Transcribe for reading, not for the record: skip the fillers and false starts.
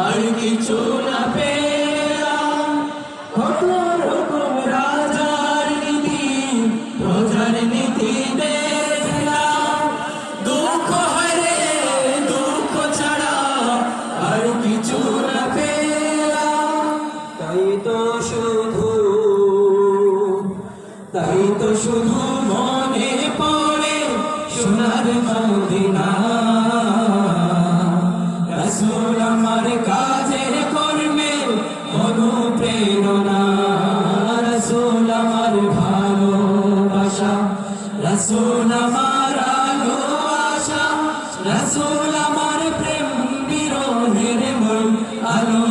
আর কিছু না পেলাম। কত রকম রাজার নীতি, প্রজার নীতি দেখলাম। দুঃখ হয় রে দুঃখ ছাড়া আর কিছু না পেলাম। তাই তো শুধু মনে পড়ে সোনার মদিনা। রাসূল আমার কাজের কর্মের অনুপ্রেরণা। রাসূল আমার ভালোবাসা, রাসূল আমার আলো আশা, রাসূল আমার প্রেম বিরহের মূল আলো।